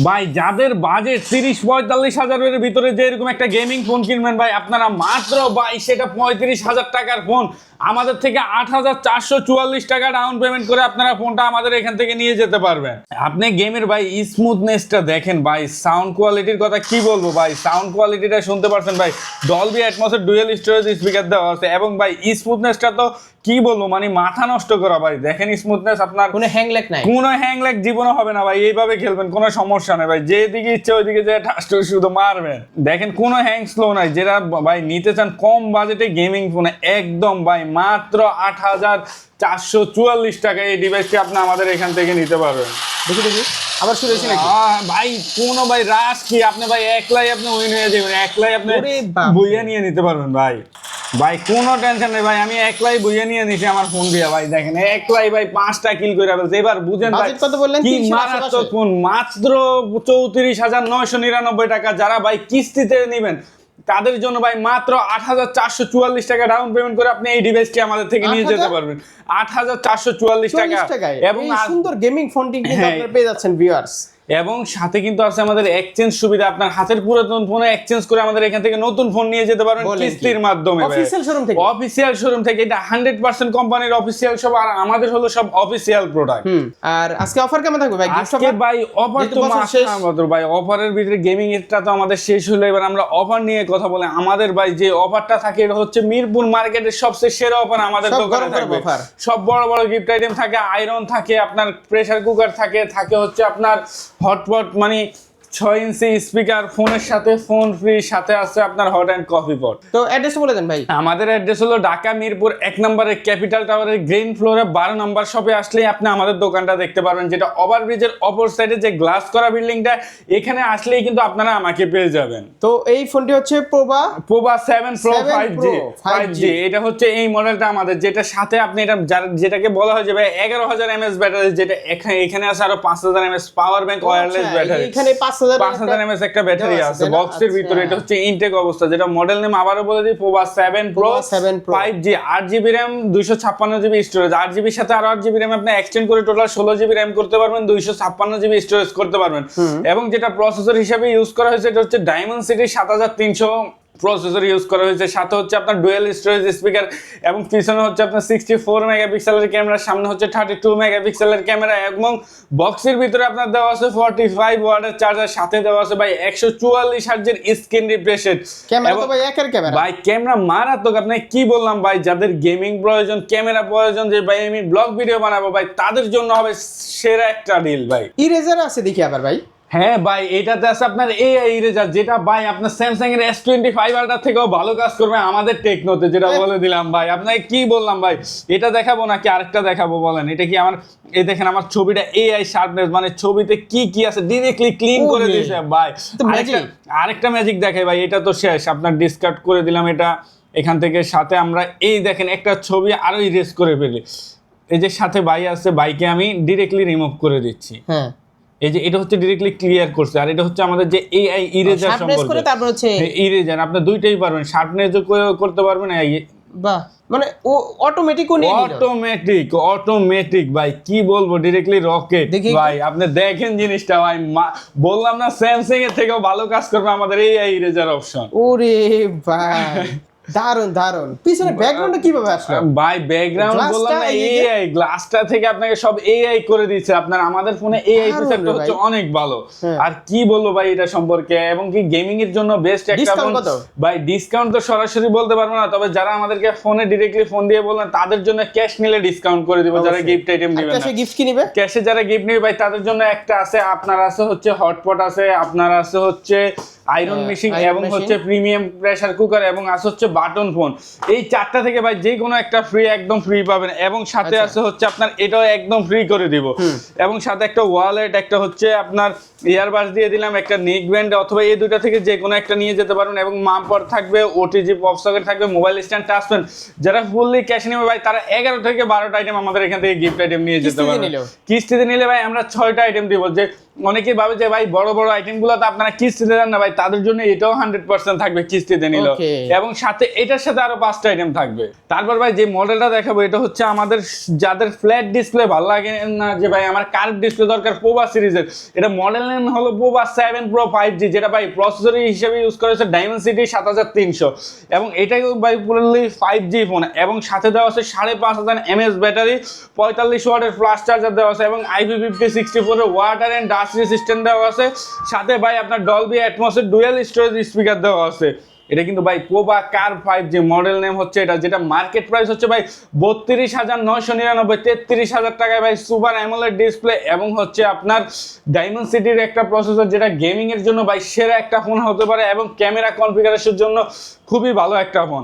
ভাই যাদের বাজেট 30-45 হাজারের ভিতরে যে এরকম একটা গেমিং ফোন কিনবেন ভাই আপনারা মাত্র ভাই সেটা 35,000 টাকার ফোন আমাদের থেকে 8,444 টাকা ডাউন পেমেন্ট করে আপনারা ফোনটা আমাদের এখান থেকে নিয়ে যেতে পারবেন। আপনি গেমের ভাই স্মুথনেসটা দেখেন ভাই, সাউন্ড কোয়ালিটির কথা কি বলবো ভাই, সাউন্ড কোয়ালিটিটা শুনতে পারছেন ভাই, ডলবি অ্যাটমসের ডুয়েল স্টোরেজ স্পিকার দেওয়া আছে এবং ভাই স্মুথনেসটা তো কি বলবো মানে মাথা নষ্ট করা ভাই। দেখেন স্মুথনেস, আপনার কোনো হ্যাং ল্যাগ নাই, কোনো হ্যাং ল্যাগ জীবনে হবে না ভাই, এইভাবে খেলবেন কোনো সমস্যা নেই ভাই, যেদিকে ইচ্ছে ওইদিকে যে ঠাস্ট শুধু মারবেন। দেখেন কোনো হ্যাং স্লো নাই, যেটা ভাই নিতে চান কম বাজেটে গেমিং ফোনে একদম ভাই মাত্র 8,444 টাকা এই ডিভাইসটি আপনি আমাদের এখান থেকে নিতে পারবেন। দেখি দেখি আবার শুরু হয়েছে নাকি ভাই কোনো ভাই রাশ কি, আপনি ভাই একলাই আপনি উইন হয়ে যাবেন, একলাই আপনি বইয়া নিয়ে নিতে পারবেন ভাই। ভাই কোনো টেনশন নেই ভাই, আমি একলাই বইয়া নিয়ে নিছি আমার ফোন দিয়া ভাই। দেখেন একলাই ভাই 5টা কিল করে ফেলছে। এবার বুঝেন ভাই কত বললেন, কি মারাত্মক ফোন, মাত্র 34,999 টাকা। যারা ভাই কিস্তিতে নেবেন তাদের জন্য ভাই মাত্র 8,444 টাকা ডাউন পেমেন্ট করে আপনি এই ডিভাইসটি আমাদের থেকে নিয়ে যেতে পারবেন। 8,444 টাকা এবং সুন্দর গেমিং ফোনটি কিন্তু আপনারা পেয়ে যাচ্ছেন ভিউয়ার্স। এবং সাথে কিন্তু আছে আমাদের এক্সচেঞ্জ সুবিধা, আপনার হাতের পুরাতন ফোনে এক্সচেঞ্জ করে আমাদের এখান থেকে নতুন ফোন নিয়ে যেতে পারবেন কিস্তির মাধ্যমে অফিশিয়াল শোরুম থেকে। অফিশিয়াল শোরুম থেকে, এটা 100% কোম্পানির অফিশিয়াল সব, আর আমাদের হলো সব অফিশিয়াল প্রোডাক্ট। আর আজকে অফার কেমন থাকবে ভাই? আজকে ভাই অফার তো মাত্র ভাই, অফারের ভিতরে গেমিং এরটা তো আমাদের শেষ হলো, এবার আমরা অফার নিয়ে কথা বলি। আমাদের ভাই যে অফারটা থাকে এটা হচ্ছে মিরপুর মার্কেটের সবচেয়ে সেরা অফার আমাদের দোকানে থাকবে। সব বড় বড় গিফট আইটেম থাকে, আয়রন থাকে, আপনার প্রেসার কুকার থাকে, থাকে হচ্ছে আপনার হটপট মানে 6 ইঞ্চি স্পিকার, ফোনের সাথে ফোন ফ্রি, সাথে আছে আপনার হট অ্যান্ড কফি পট। তো অ্যাড্রেস বলে দেন ভাই। আমাদের অ্যাড্রেস হলো ঢাকা মিরপুর 1 নম্বরের ক্যাপিটাল টাওয়ারের গ্রাউন্ড ফ্লোরে 12 নম্বর শপে আসলেই আপনি আমাদের দোকানটা দেখতে পারবেন, যেটা ওভারব্রিজের অপর সাইডে যে গ্লাস করা বিল্ডিংটা, এখানে আসলেই কিন্তু আপনারা আমাকে পেয়ে যাবেন। তো এই ফোনটি হচ্ছে পোভা 7 Pro 5G। এটা হচ্ছে এই মডেলটা আমাদের, যেটা সাথে আপনি এটা যেটাকে বলা হয় যে ভাই 11,000 mAh ব্যাটারি, যেটা এখানে আছে আরো 5,000 mAh power bank wireless battery, এখানে 5,000 mAh একটা ব্যাটারি আছে বক্সের ভিতরে। এটা হচ্ছে ইনটেক অবস্থা, যেটা মডেল নেম আবারও বলে দিই, Pova 7 Pro 5G, 8GB RAM, 256GB storage. 8GB এর সাথে আরো 8GB RAM আপনি এক্সটেন্ড করে টোটাল 16GB RAM করতে পারবেন, 256GB স্টোরেজ করতে পারবেন। এবং যেটা প্রসেসর হিসেবে ইউজ করা হয়েছে এটা হচ্ছে ডায়মন্ডসিটি 7300 প্রসেসর ইউজ করা হয়েছে। সাথে হচ্ছে আপনার ডুয়েল স্টোরেজ স্পিকার, এবং পিছনে হচ্ছে আপনার 64 মেগাপিক্সেলের ক্যামেরা, সামনে হচ্ছে 32 মেগাপিক্সেলের ক্যামেরা, এবং বক্সের ভিতরে আপনার দেওয়া আছে 45 ওয়াটের চার্জার, সাথে দেওয়া আছে ভাই 144 হার্টজের স্ক্রিন রিফ্রেশ রেট। ক্যামেরা তো ভাই একের ক্যামেরা ভাই, ক্যামেরা মারাত্মক। আপনি কি বললাম ভাই, যাদের গেমিং প্রয়োজন, ক্যামেরা প্রয়োজন, যে ভাই আমি ব্লগ ভিডিও বানাবো ভাই, তাদের জন্য হবে সেরা একটা ডিল ভাই। ইরেজার আছে দেখি আবার ভাই। হ্যাঁ ভাই, এটাতে আছে আপনার AI ইরেজার, যেটা ভাই আপনার স্যামসাং এর S25 আলট্রা থেকেও ভালো কাজ করবে আমাদের টেকনোতে, যেটা বলে দিলাম ভাই। আপনাকে কি বললাম ভাই, এটা দেখাবো নাকি আরেকটা দেখাবো বলেন? এটা কি আমার, এই দেখেন আমার ছবিটা AI শার্পনেস, মানে ছবিতে কি কি আছে ডিরেক্টলি ক্লিন করে দিয়েছে ভাই। আরেকটা ম্যাজিক দেখাই ভাই, এটা তো শেষ, আপনার ডিসকার্ড করে দিলাম এটা এখান থেকে। সাথে আমরা এই দেখেন একটা ছবি আরো ইরেজ করে ফেলি, এই যে সাথে ভাই আছে, ভাইকে আমি ডিরেক্টলি রিমুভ করে দিচ্ছি। হ্যাঁ, এই যে এটা হচ্ছে ডিরেক্টলি ক্লিয়ার করছে। আর এটা হচ্ছে আমাদের যে AI ইরেজার সম্পর্কে, তারপর হচ্ছে ইরেজার আপনি দুইটাই পারবেন, শার্পনেস করতে পারবেন। বাহ, মানে ও অটোমেটিকও নিয়ে নিল। অটোমেটিক ভাই, কি বলবো, ডিরেক্টলি রকেট ভাই। আপনি দেখেন জিনিসটা ভাই, বললাম না স্যামসাং এর থেকেও ভালো কাজ করবে আমাদের AI ইরেজার অপশন। ওরে ভাই, দারুন দারুন। পিছনে ব্যাকগ্রাউন্ডটা কিভাবে আসলো ভাই? ব্যাকগ্রাউন্ড বললাম না, AI গ্লাসটা থেকে আপনাকে সব AI করে দিচ্ছে। আপনার আমাদের ফোনে AI ফিচারটা হচ্ছে অনেক ভালো। আর কি বলবো ভাই এটা সম্পর্কে, এবং কি গেমিং এর জন্য বেস্ট একটা ফোন ভাই। ডিসকাউন্ট তো সরাসরি বলতে পারবো না, তবে যারা আমাদেরকে ফোনে ডিরেক্টলি ফোন দিয়ে বলবেন তাদের জন্য ক্যাশ নিলে ডিসকাউন্ট করে দিব। যারা গিফট আইটেম দিবেন, ক্যাশে গিফট কি নেবে, ক্যাশে যারা গিফট নেবে ভাই তাদের জন্য একটা আছে, আপনার আছে হচ্ছে হটপট আছে, আপনার আছে হচ্ছে আয়রন মেশিন, এবং হচ্ছে প্রিমিয়াম প্রেসার কুকার, এবং আছে হচ্ছে বাটন ফোন। এই চারটা থেকে ভাই যে কোনো একটা ফ্রি, একদম ফ্রি পাবেন। এবং সাথে আছে হচ্ছে আপনার এটাও একদম ফ্রি করে দিব, এবং সাথে একটা ওয়ালেট, একটা হচ্ছে আপনার ইয়ারবাডস দিয়ে দিলাম, একটা নেক ব্যান্ড, অথবা এই দুটো থেকে যে কোনো একটা নিয়ে যেতে পারবেন। এবং মামপট থাকবে, ওটিজি পপ সকেট থাকবে, মোবাইল স্ট্যান্ড, টাচ পেন। যারা ফুললি ক্যাশ নেবে ভাই তারা 11 থেকে 12টা আইটেম আমাদের এখান থেকে গিফট আইটেম নিয়ে যেতে পারবেন। কিস্তিতে নিলে ভাই আমরা 6টা আইটেম দিব, যে অনেকে ভাবে যে ভাই বড় বড় আইটেমগুলো তো আপনারা কিস্তিতে দেন না ভাই, তাদের জন্য এটাও 100% থাকবে কিস্তিতে নিল, এবং সাথে এটার সাথে আরো 5টা আইটেম থাকবে। তারপর ভাই যে মডেলটা দেখাবো এটা হচ্ছে আমাদের যাদের ফ্ল্যাট ডিসপ্লে ভালো লাগে না, যে ভাই আমার কার্ভ ডিসপ্লে দরকার, পোভা সিরিজের, এটা মডেল নেম হলো পোভা 7 Pro 5G, যেটা ভাই প্রসেসর হিসেবে ইউজ করেছে Dimensity 7300, এবং এটাই ভাই পুরোলি 5G ফোন, এবং সাথে দেওয়া আছে 5500 mAh ব্যাটারি, 45 ওয়াটের ফ্লাশ চার্জার দেওয়া আছে, এবং IP5064 এর ওয়াটার এন্ড ডাস্ট রেজিস্ট্যান্ট দেওয়া আছে, সাথে ভাই আপনার ডলবি অ্যাটমসের ডুয়াল স্টোরেজ স্পিকার দেওয়া আছে। এটা কিন্তু ভাই পোভা কার 5G মডেল নেম হচ্ছে এটা, যেটা মার্কেট প্রাইস হচ্ছে ভাই 32,999, 33,000 টাকায় ভাই সুপার অ্যামোলেড ডিসপ্লে, এবং হচ্ছে আপনার ডাইমেনসিটির একটা প্রসেসর, যেটা গেমিং এর জন্য ভাই সেরা একটা ফোন হতে পারে, এবং ক্যামেরা কনফিগারেশনের জন্য খুবই ভালো একটা ফোন।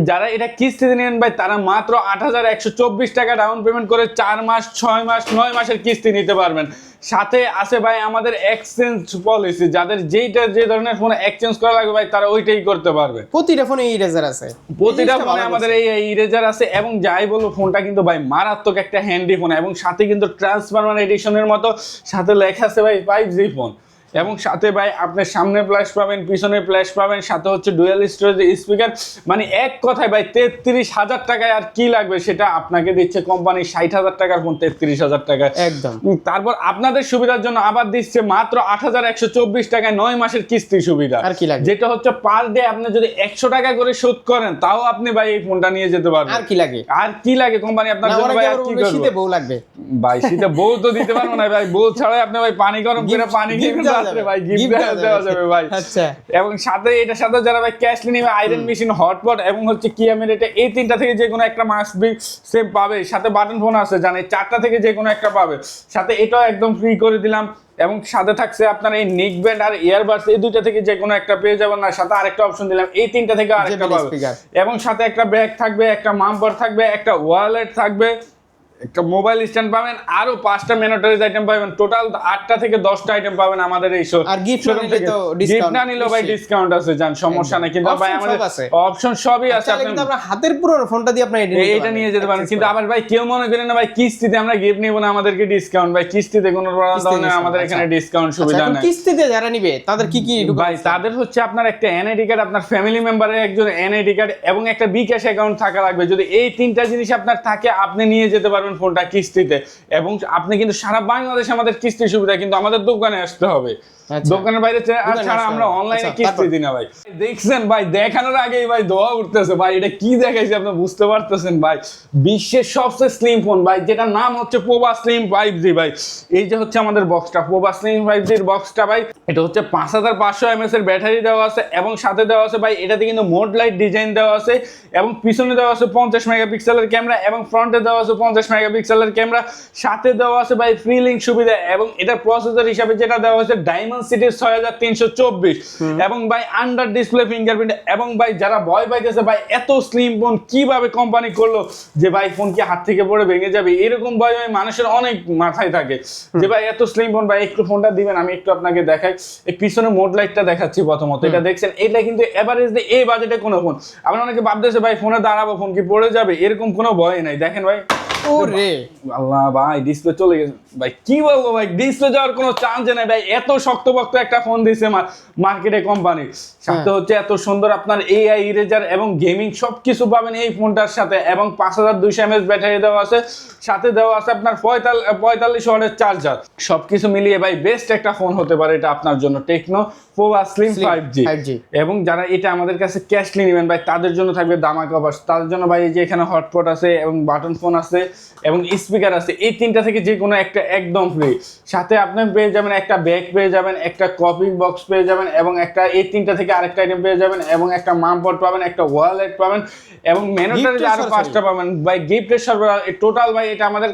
যারা এটা কিস্তিতে নেন ভাই তারা মাত্র 8,124 টাকা ডাউন পেমেন্ট করে 4 মাস 6 মাস 9 মাসের কিস্তি নিতে পারবেন। সাথে আছে ভাই আমাদের এক্সচেঞ্জ পলিসি, যাদের যেইটা যে ধরনের ফোন এক্সচেঞ্জ করা লাগবে ভাই তারা ওইটাই করতে পারবে। প্রতিটা ফোনে ইরেজার আছে, প্রতিটা ফোনে আমাদের এই ইরেজার আছে, এবং যাই বলো ফোনটা কিন্তু ভাই মারাত্মক একটা হ্যান্ডি ফোন, এবং সাথে কিন্তু ট্রান্সফরমার এডিশনের মতো সাথে লেখা আছে ভাই 5G ফোন, এবং সাথে ভাই আপনার সামনে ফ্ল্যাশ পাবেন, পিছনে ফ্ল্যাশ পাবেন, সাথে হচ্ছে ডুয়াল স্টোরেজ স্পিকার, মানে এক কথায় ভাই 33,000 টাকায় আর কি লাগবে, সেটা আপনাকে দিচ্ছে কোম্পানি 60,000 টাকার ফোন 33,000 টাকায় একদম। তারপর আপনাদের সুবিধার জন্য আবার দিচ্ছে মাত্র 8,124 টাকায় 9 মাসের কিস্তি সুবিধা, আর কি লাগবে, যেটা হচ্ছে পার ডে আপনি যদি 100 টাকা করে শোধ করেন তাও আপনি ভাই এই ফোনটা নিয়ে যেতে পারবেন। আর কি লাগে, আর কি লাগে কোম্পানি আপনার জন্য ভাই, আর কি করবে, শীতে বউ লাগবে ভাই, শীতে বউ তো দিতে পারবো না ভাই, বউ ছাড়াই আপনি ভাই পানি গরম করে পানি খেয়ে ভাই গিফট দেওয়া যাবে ভাই। আচ্ছা, এবং সাথে এটার সাথে যারা ভাই ক্যাশ নিবে আয়রন মেশিন, হটপট, এবং হচ্ছে কিয়ামের, এটা এই তিনটা থেকে যে কোনো একটা মাস্ট বি সেম পাবে, সাথে বাটন ফোন আছে জানেন, 4টা থেকে যে কোনো একটা পাবে, সাথে এটাও একদম ফ্রি করে দিলাম, এবং সাথে থাকছে আপনার এই নেক ব্যান্ড আর ইয়ারবাডস, এই দুইটা থেকে যে কোনো একটা পেয়ে যাবেন, না সাথে আরেকটা অপশন দিলাম, এই তিনটা থেকে আরেকটা পাবে, এবং সাথে একটা ব্যাগ থাকবে, একটা মাম্পার থাকবে, একটা ওয়ালেট থাকবে, একটা মোবাইল স্ট্যান্ড পাবেন, আরো 5টা ম্যান্ডেটরি আইটেম পাবেন, টোটাল 8টা থেকে 10টা আইটেম পাবেন আমাদের এই শো। আর গিফট না নিলেও ভাই ডিসকাউন্ট আছে, জান সমস্যা নাই, কিন্তু ভাই আমাদের অপশন সবই আছে, আপনি কিন্তু আমরা হাতের পুরো ফোনটা দিয়ে আপনি এটা নিয়ে যেতে পারেন। কিন্তু আবার ভাই কেউ মনে করেন না ভাই কিস্তিতে আমরা গিফট নিব না, আমাদেরকে ডিসকাউন্ট, ভাই কিস্তিতে কোনো ধরনের আমাদের এখানে ডিসকাউন্ট সুবিধা নাই। কিস্তিতে যারা নিবে তাদের কি কি ভাই তাদের হচ্ছে আপনার একটা এনআইডি কার্ড, আপনার ফ্যামিলি মেম্বারের একজন এনআইডি কার্ড, এবং একটা বিকাশ অ্যাকাউন্ট থাকা লাগবে। যদি এই তিনটা জিনিস আপনার থাকে আপনি নিয়ে যেতে পারবেন ফোনটা কিস্তিতে, এবং আপনি কিন্তু সারা বাংলাদেশে আমাদের কিস্তির সুবিধা, কিন্তু আমাদের দোকানে আসতে হবে, দোকানের বাইরে ছাড়া আমরা অনলাইনে কিস্তি দিই না ভাই। দেখছেন ভাই, দেখানোর আগেই ভাই দোয়া উঠতেছে ভাই, এটা কি দেখাইছে আপনি বুঝতে পারতেছেন ভাই, বিশ্বের সবচেয়ে স্লিম ফোন ভাই, যেটার নাম হচ্ছে পোভা স্লিম 5G ভাই। এই যে হচ্ছে আমাদের বক্সটা, পোভা স্লিম 5G এর বক্সটা ভাই, এটা হচ্ছে 5500 mAh এর ব্যাটারি দেওয়া আছে, এবং সাথে দেওয়া আছে ভাই এটাতে কিন্তু মোড লাইট ডিজাইন দেওয়া আছে, এবং পিছনে দেওয়া আছে 50 মেগাপিক্সেলের ক্যামেরা, এবং ফ্রন্টে দেওয়া আছে 50 মেগাপিক্সেলের ক্যামেরা, সাথে দেওয়া আছে ভাই ফ্রি লিঙ্ক সুবিধা, এবং এটা প্রসেসর হিসাবে যেটা দেওয়া হয়েছে Dimensity 6324, এবং ভাই আন্ডার ডিসপ্লে ফিঙ্গারপ্রিন্ট, এবং ভাই যারা ভয় পাইতেছে ভাই এত স্লিম ফোন কিভাবে কোম্পানি করলো, যে ভাই ফোন কি হাত থেকে পড়ে ভেঙে যাবে, এরকম ভয় ভাই মানুষের অনেক মাথায় থাকে, যে ভাই এত স্লিম ফোন, ভাই একটু ফোনটা দিবেন, আমি একটু আপনাকে দেখাই। এই পিছনে মোড লাইটটা দেখাচ্ছি প্রথমত, এটা দেখছেন, এটা কিন্তু এভারেজ এই বাজেটে কোনো ফোন, আমরা অনেকে ভাবতেছে ভাই ফোনে দাঁড়াবো ফোন কি পড়ে যাবে, এরকম কোনো ভয় নাই। দেখেন ভাই, ওরে আল্লাহ ভাই ডিসপ্লে চলে গেছে ভাই, কি বলবো ভাই, ডিসপ্লে যাওয়ার কোনো চান্স নেই ভাই, এত শক্তপোক্ত একটা ফোন দিয়েছে মার্কেটে কোম্পানি। সাথে হচ্ছে এত সুন্দর আপনার এআই ইরেজার এবং গেমিং সবকিছু পাবেন এই ফোনটার সাথে, এবং 5200 mAh ব্যাটারি দেওয়া আছে, সাথে দেওয়া আছে আপনার 45 ওয়াটের চার্জার, সবকিছু মিলিয়ে ভাই বেস্ট একটা ফোন হতে পারে এটা আপনার জন্য, টেকনো পোভা স্লিম 5G। এবং যারা এটা আমাদের কাছে ক্যাশলি নেবেন ভাই তাদের জন্য থাকবে ধামাকা অফার, তাদের জন্য ভাই এই যে এখানে হটপট আছে, এবং বাটন ফোন আছে, এবং স্পিকার আছে, এই তিনটা থেকে যে কোনো একটা একদম ফ্রি, সাথে আপনি পেয়ে যাবেন একটা ব্যাগ পেয়ে যাবেন, একটা কপি বক্স পেয়ে যাবেন, এবং একটা এই তিনটা থেকে আরেকটা আইটেম পেয়ে যাবেন, এবং একটা মামপট পাবেন, একটা ওয়ালেট পাবেন, এবং ম্যানুটারি আরো 5টা পাবেন ভাই গিফটের সরবরাহ। টোটাল ভাই এটা আমাদের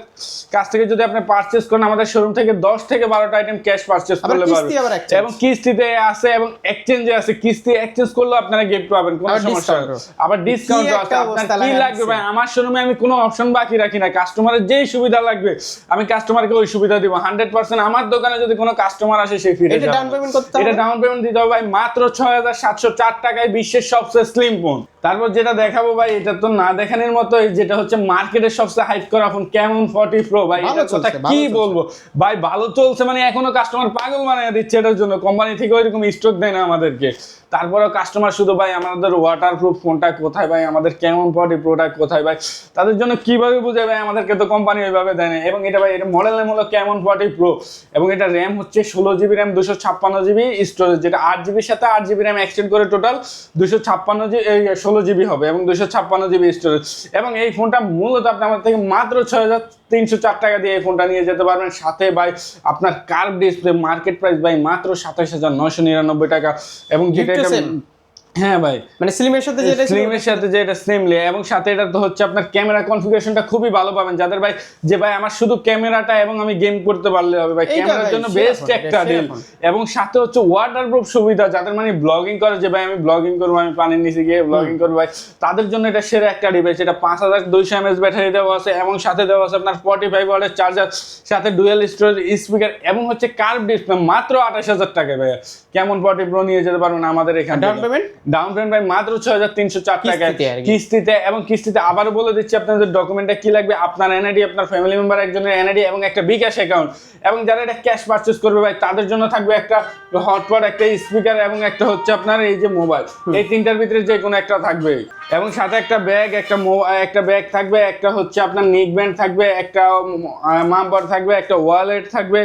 কাছ থেকে যদি আপনি পারচেজ করেন, আমাদের শোরুম থেকে 10 থেকে 12টা আইটেম ক্যাশ পারচেজ করলে পারবেন, এবং কিস্তিতে আছে, এবং এক্সচেঞ্জে আছে, কিস্তি এক্সচেঞ্জ করলেও আপনারা গিফট পাবেন, কোনো সমস্যা নেই, আবার ডিসকাউন্ট আছে। আপনার কি লাগবে ভাই, আমার শোরুমে আমি কোনো অপশন বাকি রাখি না, কাস্টমারের যেই সুবিধা লাগবে আমি কাস্টমারকে ওই সুবিধা দিব 100%। আমার দোকানে যদি কোনো কাস্টমার আসে সে ফিরে যাবে, এটা ডাউন পেমেন্ট দিতে হবে ভাই মাত্র 6,704 টাকায় বিশ্বের সবচেয়ে স্লিম ফোন। তারপর যেটা দেখাবো ভাই এটা তো না দেখানোর মতো, যেটা হচ্ছে মার্কেটের সবচেয়ে হাইপ করা ফোন ক্যামন 40 প্রো ভাই। ভালো এটার কথা চলছে, কি ভালো চলছে। বলবো ভাই, ভালো চলছে মানে এখনো কাস্টমার পাগল বানিয়ে দিচ্ছে এটার জন্য, কোম্পানি থেকে ওইরকম স্টক দেয় না আমাদেরকে। তারপরেও কাস্টমার শুধু ভাই আমাদের ওয়াটারপ্রুফ ফোনটা কোথায় ভাই, আমাদের ক্যামন 40 প্রোটা কোথায় ভাই, তাদের জন্য কিভাবে বুঝে ভাই, আমাদেরকে তো কোম্পানি ওইভাবে দেয় না। এবং এটা ভাই এটা মডেল নেম হলো ক্যামন 40 প্রো, এবং এটা র্যাম হচ্ছে 16GB র্যাম 256GB স্টোরেজ, যেটা 8GBর সাথে 8GB র্যাম এক্সটেন্ড করে টোটাল 16GB হবে, এবং 256GB স্টোরেজ। এবং এই ফোনটা মূলত আপনি আমাদের থেকে মাত্র 6304 টাকা দিয়ে এই ফোনটা নিয়ে যেতে পারবেন। সাথে ভাই আপনার কার্ভ ডিসপ্লে, মার্কেট প্রাইস ভাই মাত্র 27999 টাকা। এবং যেটা হ্যাঁ ভাই মানে স্লিমের সাথে যেটা স্লিমের সাথে যেটা স্লিমলি, এবং সাথে এটা তো হচ্ছে আপনার ক্যামেরা কনফিগারেশনটা খুবই ভালো পাবেন। যাদের ভাই যে ভাই আমার শুধু ক্যামেরাটা এবং আমি গেম করতে পারলে হবে ভাই, ক্যামেরার জন্য বেস্ট একটা ডিল। এবং সাথে হচ্ছে ওয়াটারপ্রুফ সুবিধা, যাদের মানে ব্লগিং করে যে ভাই আমি ব্লগিং করবো, আমি পানির নিচে গিয়ে ব্লগিং করবো ভাই, তাদের জন্য এটা সেরা একটা ডিভাইস। এটা 5200 mAh ব্যাটারি দেওয়া আছে, এবং সাথে দেওয়া আছে আপনার 45 ওয়াটের চার্জার, সাথে ডুয়াল স্টোরেজ স্পিকার, এবং হচ্ছে কার্ভ ডিসপ্লে মাত্র 28000 টাকা ভাই। কেমন 40 প্রো নিয়ে যেতে পারবেন আমাদের এখানে। ডাউন পেমেন্ট ভাই মাত্র 6304 টাকায় কিস্তিতে। এবং কিস্তিতে আবারও বলে দিচ্ছি আপনাদের ডকুমেন্টটা কি লাগবে, আপনার এনআইডি, আপনার ফ্যামিলি মেম্বার একজনের এনআইডি, এবং একটা বিকাশ অ্যাকাউন্ট। এবং যারা এটা ক্যাশ পারচেজ করবে ভাই, তাদের জন্য থাকবে একটা হটপট, একটা স্পিকার, এবং একটা হচ্ছে আপনার এই যে মোবাইল, এই তিনটার ভিতরে যে কোনো একটা থাকবে। এবং সাথে একটা ব্যাগ, একটা ব্যাগ থাকবে, একটা হচ্ছে আপনার নেক ব্যান্ড থাকবে, একটা মামবার থাকবে, একটা ওয়ালেট থাকবে,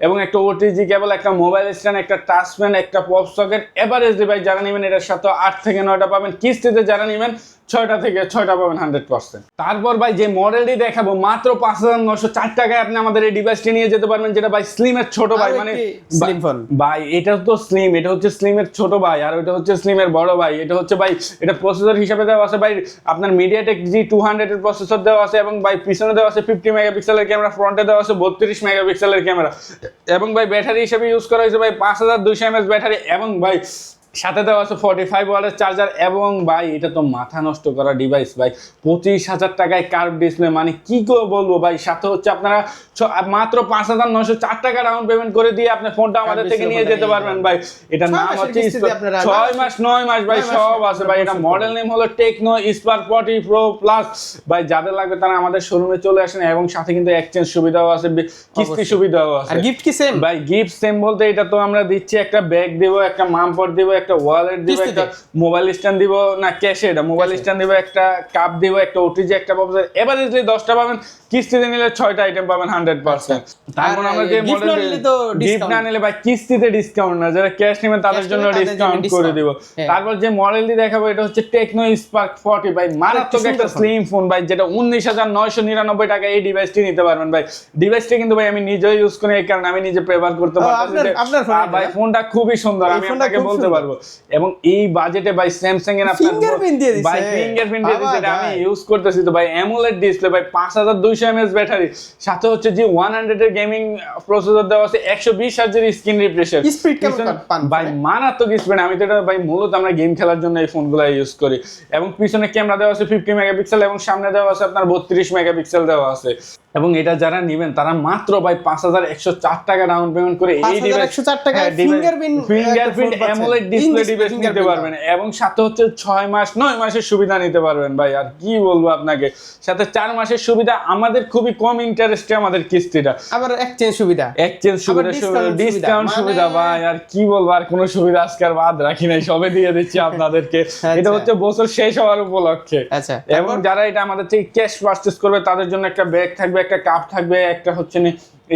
এবং একটা ওটিজি কেবল, একটা মোবাইল স্ট্যান্ড, একটা টাচ পেন, একটা পপ সকেট। এভারেজ ভাই যারা নেবেন এটার সাথে 8 থেকে 9টা পাবেন, কিস্তিতে যারা নেবেন 6টা থেকে 6টা পাবেন 100%। তারপর ভাই যে মডেলটি দেখাবো মাত্র 5904 টাকায় আপনি আমাদের এই ডিভাইসটি নিয়ে যেতে পারবেন, যেটা ভাই স্লিমের ছোট ভাই, মানে স্লিম ফোন ভাই এটা তো স্লিম, এটা হচ্ছে স্লিমের ছোট ভাই, আর ওইটা হচ্ছে স্লিমের বড় ভাই। এটা হচ্ছে ভাই এটা প্রসেসর হিসেবে দেওয়া আছে ভাই আপনার মিডিয়াটেক G200 এর প্রসেসর দেওয়া আছে, এবং ভাই পিছনে দেওয়া আছে 50 মেগাপিক্সেলের ক্যামেরা, ফ্রন্টে দেওয়া আছে 32 মেগাপিক্সেলের ক্যামেরা, এবং ভাই ব্যাটারি হিসেবে ইউজ করা হয়েছে ভাই 5200 mAh ব্যাটারি, এবং ভাই সাথে দেওয়া আছে 45 ওয়াটের চার্জার। এবং ভাই এটা তো মাথা নষ্ট করা ডিভাইস ভাই, 25,000 টাকায় কার্ভ ডিসপ্লে, মানে কি করে বলবো ভাই। সাথে হচ্ছে আপনারা মাত্র 5904 টাকা ডাউন পেমেন্ট করে দিয়ে আপনি ফোনটা আমাদের থেকে নিয়ে যেতে পারবেন ভাই। এটা নাম হচ্ছে 6 মাস 9 মাস ভাই সব আছে ভাই। এটা মডেল নেম হলো টেকনো স্পার্ক 40 প্রো প্লাস। ভাই যাদের লাগবে তারা আমাদের শোরুমে চলে আসেন, এবং সাথে কিন্তু এক্সচেঞ্জ সুবিধাও আছে, কিস্তি সুবিধাও আছে। আর গিফট কি সেম ভাই? গিফট সেম বলতে এটা তো আমরা দিচ্ছি, একটা ব্যাগ দিব, একটা মামপট দিব, একটা ওয়ালেট দিব, একটা মোবাইল স্ট্যান্ড দিব, না ক্যাশে, এটা মোবাইল স্ট্যান্ড দিব, একটা কাপ দিব, একটা ওটিজি, একটা পপস। এভারেজলি 10টা পাবেন, কিস্তিতে নিলে 6টা আইটেম পাবেন 100%। তারপর আমরা যে মডেল গিফট না নিলে ভাই কিস্তিতে ডিসকাউন্ট না, যারা ক্যাশ নেবেন তাদের জন্য ডিসকাউন্ট করে দিব। তারপর যে মডেলটি দেখাবো এটা হচ্ছে টেকনো স্পার্ক 40 ভাই, মারাত্মক একটা স্লিম ফোন ভাই, যেটা 19,999 টাকা এই ডিভাইসটি নিতে পারবেন ভাই। ডিভাইসটি কিন্তু ভাই আমি নিজেও ইউজ করি, এই কারণে আমি নিজে প্রেফার করতে পারতেছি ভাই, ফোনটা খুবই সুন্দর, আমি আপনাকে বলতে পারবো। এবং এই বাজেটে ভাই স্যামসাং এর আপনার ফিঙ্গারপ্রিন্ট দিয়ে দিয়েছে ভাই, ফিঙ্গারপ্রিন্ট দিয়ে দিয়েছে, এটা আমি ইউজ করতেছি তো ভাই। অ্যামোলেড ডিসপ্লে ভাই, 5200 mAh ব্যাটারি, সাথে হচ্ছে G100 এর গেমিং প্রসেসর দেওয়া আছে, 120 হার্জের স্ক্রিন রিফ্রেশার। স্পিড কেমন পান ভাই? মারাত্মক স্পিড। আমি তো এটা ভাই মূলত আমরা গেম খেলার জন্য এই ফোনগুলো ইউজ করি। এবং পিছনে ক্যামেরা দেওয়া আছে 50 মেগাপিক্সেল, এবং সামনে দেওয়া আছে আপনার 32 মেগাপিক্সেল দেওয়া আছে। এবং এটা যারা নেবেন তারা মাত্র ভাই 5104 টাকা ডাউন পেমেন্ট করে এই ডিভাইস 5104 টাকায় ফিঙ্গারপ্রিন্ট অ্যামোলেড ডিসপ্লে ডিভাইস নিতে পারবেন, এবং সাথে হচ্ছে 6 মাস 9 মাসের সুবিধা নিতে পারবেন ভাই। আর কি বলবো আপনাকে, সাথে 4 মাসের সুবিধা, আমাদের খুবই কম ইন্টারেস্টে আমাদের কিস্তিটা, আবার এক্সচেঞ্জ সুবিধা, ডিসকাউন্ট সুবিধা ভাই। আর কি বলবো, আর কোনো সুবিধা আজকে আর বাদ রাখি নাই, সবে দিয়ে দিচ্ছি আপনাদেরকে। এটা হচ্ছে বছর শেষ হওয়ার উপলক্ষে। আচ্ছা, এবং যারা এটা আমাদের থেকে ক্যাশ পারচেজ করবে তাদের জন্য একটা ব্যাগ থাকবে, একটা কাপ থাকবে, একটা হচ্ছে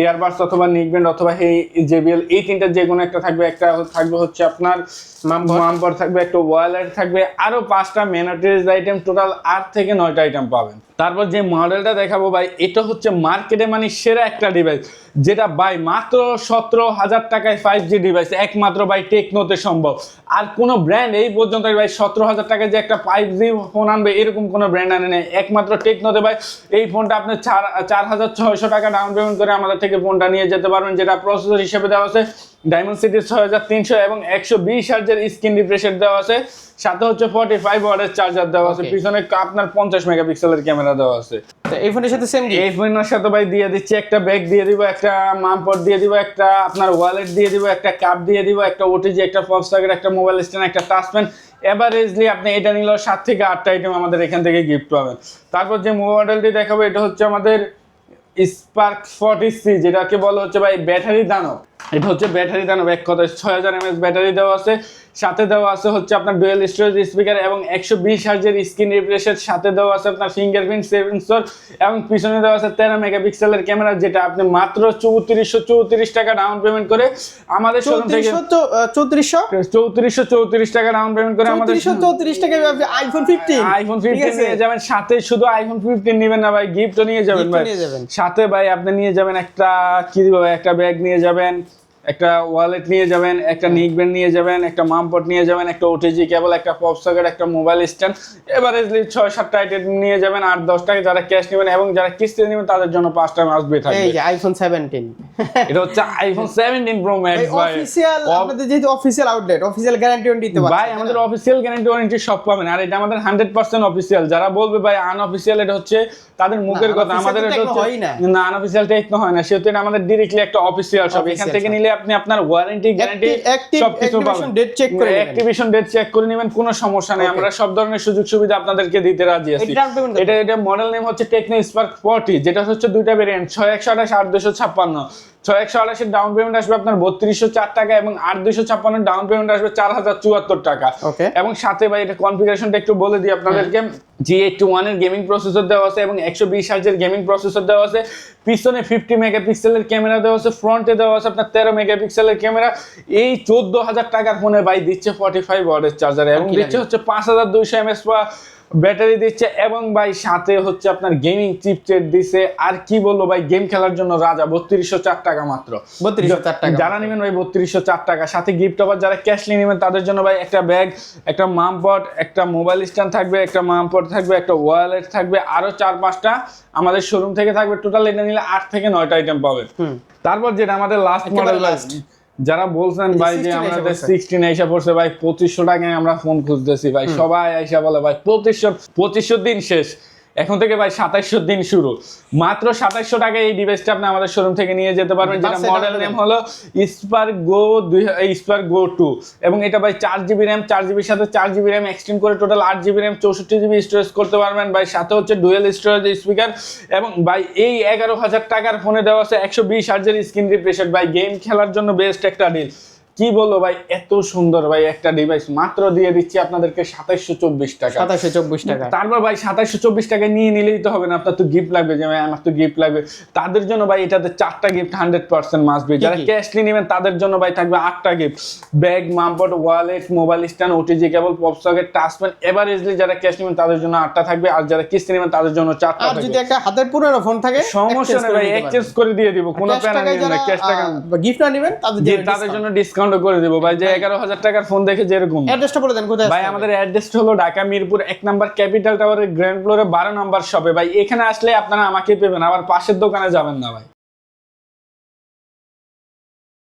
ইয়ারবাডস অথবা নিকব্যান্ড অথবা এই JBL, এই তিনটা যে কোনো একটা থাকবে। একটা থাকবে হচ্ছে আপনার মামপর থাকবে, একটা ওয়ালেট থাকবে, আরো 5টা ম্যানোটাইজড আইটেম, টোটাল 8 থেকে 9টা আইটেম পাবেন। তারপর যে মডেলটা দেখাবো ভাই, এটা হচ্ছে মার্কেটে মানে সেরা একটা ডিভাইস, যেটা ভাই মাত্র 17,000 টাকায় 5G ডিভাইস একমাত্র ভাই টেকনোতে সম্ভব। আর কোনো ব্র্যান্ড এই পর্যন্ত ভাই 17,000 টাকায় যে একটা 5G ফোন আনবে এরকম কোনো ব্র্যান্ড আনে নেই, একমাত্র টেকনোতে ভাই। এই ফোনটা আপনি 4,600 টাকা ডাউন পেমেন্ট করে আমাদের থেকে ফোনটা নিয়ে যেতে পারবেন, যেটা প্রসেসর হিসেবে দেওয়া আছে ডায়মন্ডসিটি 6300, এবং 120 হার্জের স্ক্রিন রিফ্রেশার দেওয়া আছে, সাথে হচ্ছে 45 ওয়াটের চার্জার দেওয়া আছে, পিছনে আপনার 50 মেগাপিক্সেলের ক্যামেরা দেওয়া আছে। এই ফোনের সাথে সেম এই ফোনের সাথে ভাই দিয়ে দিচ্ছি একটা ব্যাগ দিয়ে দিব, একটা মামপট দিয়ে দিব, একটা আপনার ওয়ালেট দিয়ে দিব, একটা কাপ দিয়ে দিব, একটা ওটিজি, একটা পপ সকেট, একটা মোবাইল স্ট্যান্ড, একটা টাচ পেন, এভারেজলি আপনি এটা নিলেও 7 থেকে 8টা আইটেম আমাদের এখান থেকে গিফট পাবেন। তারপর যে মডেলটি দেখাবো এটা হচ্ছে আমাদের স্পার্ক 40C, যেটাকে বলা হচ্ছে ভাই ব্যাটারি দানব। এটা হচ্ছে ব্যাটারি দানব, এক কথায় 6000 mAh ব্যাটারি দেওয়া আছে, সাথে দেওয়া আছে হচ্ছে আপনার ডুয়াল স্টোরেজ স্পিকার এবং 120 হার্জের স্ক্রিন রিফ্রেশের সাথে দেওয়া আছে আপনার ফিঙ্গারপ্রিন্ট সেন্সর এবং পিছনে দেওয়া আছে 13 মেগাপিক্সেলের ক্যামেরা, যেটা আপনি মাত্র 3434 টাকা ডাউন পেমেন্ট করে আমাদের শোরুম থেকে 3434 টাকা ডাউন পেমেন্ট করে আমাদের 3434 টাকা আইফোন 15 নিয়ে যাবেন। সাথে শুধু আইফোন 15 নেবেন না ভাই, গিফটও নিয়ে যাবেন ভাই। সাথে ভাই আপনি নিয়ে যাবেন একটা কি দিব, একটা ব্যাগ নিয়ে যাবেন, একটা ওয়ালেট নিয়ে যাবেন, একটা নিক ব্যান্ড নিয়ে যাবেন, একটা মামপট নিয়ে যাবেন, একটা ওটিজি কেবল, একটা পপ সকেট, একটা মোবাইল স্ট্যান্ড, এভারেজলি 6-7টা আইটেম নিয়ে যাবেন। 8-10 টাকা যারা ক্যাশ নেবেন এবং যারা কিস্তি নেবেন তাদের জন্য 5টা আসবে থাকবে। এই যে আইফোন 17 এটা হচ্ছে আইফোন 17 প্রো ম্যাক্স ভাই। অফিশিয়াল আপনাদের যেহেতু অফিশিয়াল আউটলেট, অফিশিয়াল গ্যারান্টি দিতে পারবেন ভাই, আমাদের অফিশিয়াল গ্যারান্টি ওয়ারেন্টি সব পাবেন। আর এটা আমাদের 100% অফিশিয়াল। যারা বলবে ভাই আনঅফিশিয়াল, এটা হচ্ছে তাদের মুখের কথা, আমাদের এটা হচ্ছে না, আনঅফিশিয়াল টেকনো হয় না, সেহেতু এটা আমাদের ডাইরেক্টলি একটা অফিশিয়াল শপ। এখান থেকে নিলে আপনি আপনার ওয়ারেন্টি গ্যারান্টি সবকিছু পাবেন। ডেট চেক করে নেবেন, অ্যাক্টিভেশন ডেট চেক করে নেবেন, কোনো সমস্যা নেই। আমরা সব ধরনের সুযোগ সুবিধা আপনাদেরকে দিতে রাজি আছি। এটা মডেল নেম হচ্ছে টেকনো স্পার্ক 40, যেটা হচ্ছে দুইটা ভেরিয়েন্ট, 6128 আর 256। 6128 এর ডাউন পেমেন্ট আসবে আপনার 3204 টাকা এবং 8256 এর ডাউন পেমেন্ট আসবে 4074 টাকা। এবং সাথে ভাই এটা কনফিগারেশনটা একটু বলে দিই আপনাদেরকে। G81 এর গেমিং প্রসেসর দেওয়া আছে এবং 120 হার্জের গেমিং প্রসেসর দেওয়া আছে। পিছনে 50 মেগাপিক্সেলের ক্যামেরা দেওয়া আছে, ফ্রন্টে দেওয়া আছে আপনার 13 মেগাপিক্সেলের ক্যামেরা। এই 14000 টাকার ফোনে ভাই দিচ্ছে 45 ওয়াটের চার্জার এবং দিচ্ছে হচ্ছে 5200 mAh ব্যাটারি দিচ্ছে এবং ভাই সাথে হচ্ছে আপনার গেমিং চিপসেট দিছে। আর কি বলবো ভাই, গেম খেলার জন্য রাজা। 3204 টাকা মাত্র, 3204 টাকা যারা নেবেন ভাই 3204 টাকা। সাথে গিফট আবার যারা ক্যাশলি নেবেন তাদের জন্য ভাই একটা ব্যাগ, একটা মামপট, একটা মোবাইল স্ট্যান্ড থাকবে, একটা মামপট থাকবে, একটা ওয়ালেট থাকবে, আরো 4-5টা আমাদের শোরুম থেকে থাকবে। টোটাল এটা নিলে 8 থেকে 9টা আইটেম পাবেন। তারপর যেটা আমাদের লাস্ট মডেল, যারা বলছেন ভাই যে আমাদের 16 আইসা পড়ছে ভাই, 2500 টাকায় আমরা ফোন খুঁজতেছি ভাই, সবাই আইসা বলে ভাই 2500 দিন শেষ, এখন থেকে ভাই 2700 দিন শুরু। মাত্র 2700 টাকায় এই ডিভাইসটা আপনি আমাদের শোরুম থেকে নিয়ে যেতে পারবেন, যেটা মডেল নেম হলো স্পার্ক গো 2 এবং এটা ভাই 4GB র্যাম, 4GB সাথে 4GB র্যাম এক্সটেন্ড করে total 8GB RAM, 64GB storage করতে পারবেন ভাই। সাথে হচ্ছে ডুয়াল স্টোরেজ স্পিকার এবং ভাই এই 11000 টাকার ফোনে দেওয়া আছে 120 হার্জের স্ক্রিন রিফ্রেশ। ভাই গেম খেলার জন্য বেস্ট একটা ডিল। কি বলবো ভাই, এত সুন্দর ভাই একটা ডিভাইস মাত্র দিয়ে দিচ্ছি আপনাদেরকে 2724 টাকা। 2724 টাকা। তারপর ভাই 2724 টাকা নিয়ে নিলেই তো হবে না, আপনার তো গিফট লাগবে, যে ভাই আমার তো গিফট লাগবে। তাদের জন্য ভাই এটাতে 4টা গিফট 100% মাস্ট বি। যারা ক্যাশলি নেবেন তাদের জন্য ভাই থাকবে 8টা গিফট, ব্যাগ, মামপট, wallet, mobile stand, OTG cable, pop socket, touchpad. Averagely যারা ক্যাশ নেবেন তাদের জন্য 8টা থাকবে আর যারা কিস্তি নেবেন তাদের জন্য 4টা থাকবে। আর যদি একটা হাতের পুরনো ফোন থাকে সমস্যা নেই ভাই, এক্সচেঞ্জ করে দিয়ে দিব, কোনো প্যারা নেই না। ক্যাশ টাকা গিফট না নেবেন তাদের জন্য ডিসকাউন্টও করে দিব ভাই। যে 11000 টাকার ফোন দেখে যেরকম। অ্যাড্রেসটা বলে দেন কোথায় ভাই? আমাদের অ্যাড্রেসটা হলো ঢাকা মিরপুর 1 নাম্বার ক্যাপিটাল টাওয়ারের গ্রাউন্ড ফ্লোরে 12 নাম্বার শপে। ভাই এখানে আসলে আপনারা আমাকে পেবেন, আবার পাশের দোকানে যাবেন না ভাই।